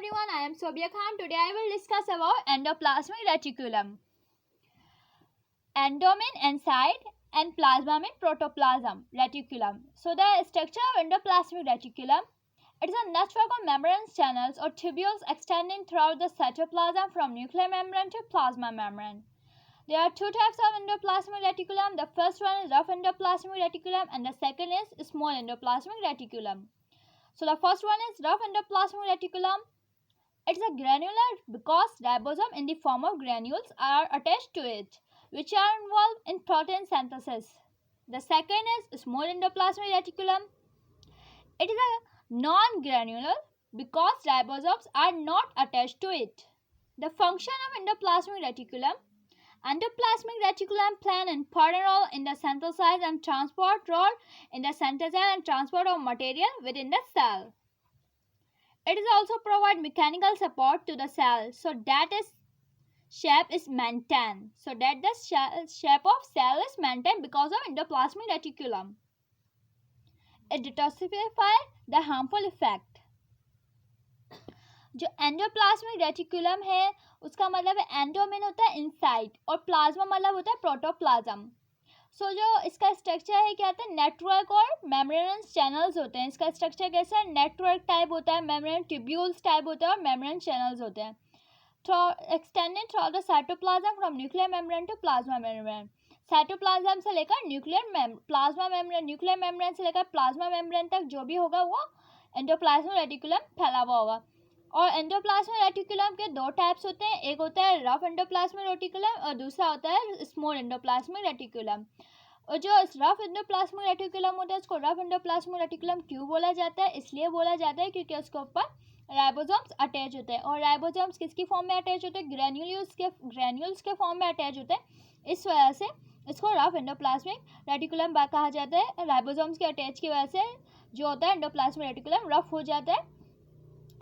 everyone, I am Sobia Khan. Today I will discuss about endoplasmic reticulum. Endo mean inside and plasma mean protoplasm, reticulum. So the structure of endoplasmic reticulum, it is a network of membrane channels or tubules extending throughout the cytoplasm from nuclear membrane to plasma membrane. There are two types of endoplasmic reticulum. The first one is rough endoplasmic reticulum and the second is small endoplasmic reticulum. So the first one is rough endoplasmic reticulum. It is a granular because ribosomes in the form of granules are attached to it, which are involved in protein synthesis. The second is small endoplasmic reticulum. It is a non-granular because ribosomes are not attached to it. The function of endoplasmic reticulum. Endoplasmic reticulum play an important role in the synthesis and transport of material within the cell. It is also provide mechanical support to the cell so that its shape is maintained. So that the shape of cell is maintained because of endoplasmic reticulum. It detoxifies the harmful effect. जो endoplasmic reticulum है उसका मतलब है endo mean होता है inside और plasma मतलब होता है प्रोटोप्लाज्म. सो जो इसका स्ट्रक्चर है क्या होता है नेटवर्क और मेम्ब्रेन चैनल्स होते हैं. इसका स्ट्रक्चर कैसा है नेटवर्क टाइप होता है, मेम्ब्रेन ट्यूब्यूल्स टाइप होता है और मेम्ब्रेन चैनल्स होते हैं. Extended through the cytoplasm from nuclear membrane to plasma membrane. Cytoplasm से लेकर प्लाज्मा मेम्ब्रेन, न्यूक्लियर मेम्ब्रेन से लेकर प्लाज्मा मेम्ब्रेन तक जो भी होगा वो एंडोप्लाज्मिक रेटिकुलम फैला हुआ होगा. और एंडोप्लाज्मिक रेटिकुलम के दो टाइप्स होते हैं. एक होता है रफ एंडोप्लाज्मिक रेटिकुलम और दूसरा होता है स्मॉल एंडोप्लाज्मिक रेटिकुलम. और जो रफ एंडोप्लाज्मिक रेटिकुलम होता है उसको रफ एंडोप्लाज्मिक रेटिकुलम क्यों बोला जाता है? इसलिए बोला जाता है क्योंकि उसके ऊपर राइबोसोम्स अटैच होते हैं. और राइबोसोम्स किसकी फॉर्म में अटैच होते हैं? ग्रैन्यूल्स के फॉर्म में अटैच होते हैं. इस वजह से इसको रफ एंडोप्लाज्मिक रेटिकुलम कहा जाता है. राइबोसोम्स के अटैच की वजह से जो होता है एंडोप्लाज्मिक रेटिकुलम रफ हो जाता है.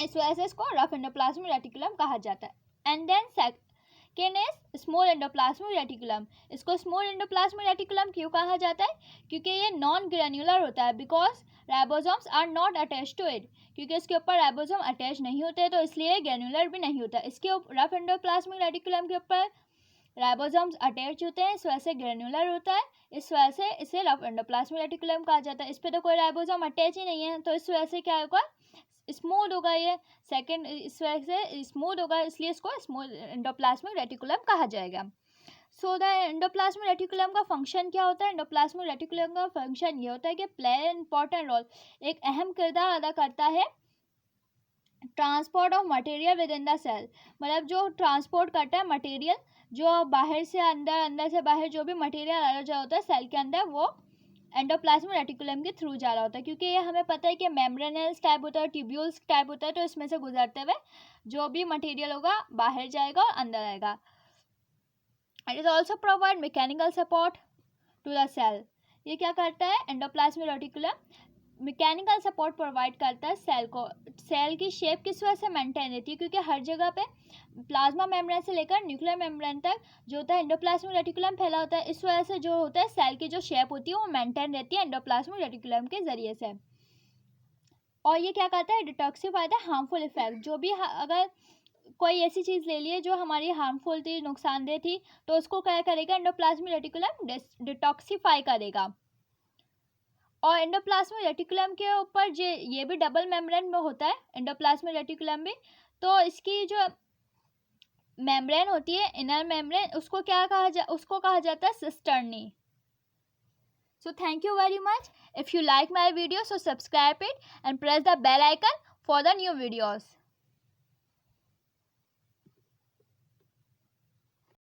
इस वजह से इसको रफ एंडोप्लाज्मिक रेटिकुलम कहा जाता है. And then second is small endoplasmic reticulum. इसको स्मॉल एंडोप्लाज्मिक रेटिकुलम क्यों कहा जाता है? क्योंकि ये नॉन ग्रैन्युलर होता है because ribosomes are not attach to it. क्योंकि इसके ऊपर राइबोसोम अटैच नहीं होते तो इसलिए ग्रैन्युलर भी नहीं होता. इसके रफ एंडोप्लाज्मिक रेटिकुलम के ऊपर राइबोसोम्स अटैच होते हैं, इस वजह से ग्रैन्युलर होता है. इस वजह से इसे रफ एंडोप्लाज्मिक रेटिकुलम कहा जाता है. इस पर तो कोई राइबोसोम अटैच ही नहीं है तो इस वजह से क्या होगा स्मूथ होगा. ये सेकंड इस वजह से स्मूथ होगा इसलिए इसको स्मॉल एंडोप्लाज्मिक रेटिकुलम कहा जाएगा. सो द एंडोप्लाज्मिक रेटिकुलम का फंक्शन क्या होता है? एंडोप्लाज्मिक रेटिकुलम का फंक्शन ये होता है कि प्ले इंपॉर्टेंट रोल, एक अहम किरदार अदा करता है transport of material within the cell. मतलब जो ट्रांसपोर्ट करता है मटेरियल, जो बाहर से अंदर, अंदर से बाहर जो भी मटेरियल आ रहा होता है सेल के अंदर वो एंडोप्लाज्मिक रेटिकुलम के थ्रू जा रहा होता है. क्योंकि ये हमें पता है कि मेम्ब्रेनस टाइप होता है, ट्यूब्यूल्स टाइप होता है, तो इसमें से गुजरते हुए जो भी मटेरियल होगा बाहर जाएगा और अंदर आएगा. It is also provide mechanical support to the cell. ये क्या करता है endoplasmic reticulum? Mechanical support provide करता है सेल को. सेल की शेप किस वजह से मेंटेन रहती है? क्योंकि हर जगह पे प्लाज्मा मेम्ब्रेन से लेकर न्यूक्लियर मेम्ब्रेन तक जो होता है एंडोप्लाज्मिक रेटिकुलम फैला होता है. इस वजह से जो होता है सेल की जो शेप होती है वो मेंटेन रहती है एंडोप्लाज्मिक रेटिकुलम के जरिए से. और ये क्या करता है डिटॉक्सिफाई द हार्मफुल इफेक्ट. जो भी अगर कोई ऐसी चीज़ ले लिए जो हमारी हार्मफुल थी, नुकसानदेह थी, तो उसको क्या करेगा एंडोप्लाज्मिक रेटिकुलम डिटॉक्सिफाई करेगा. और एंडोप्लाज्मिक रेटिकुलम के ऊपर ये भी डबल मेम्ब्रेन में होता है एंडोप्लाज्मिक रेटिकुलम भी. तो इसकी जो मेम्ब्रेन होती है इनर मेम्ब्रेन उसको कहा जाता है cisternae. So thank you very much. If you like my video so subscribe it and press the bell icon for the new videos.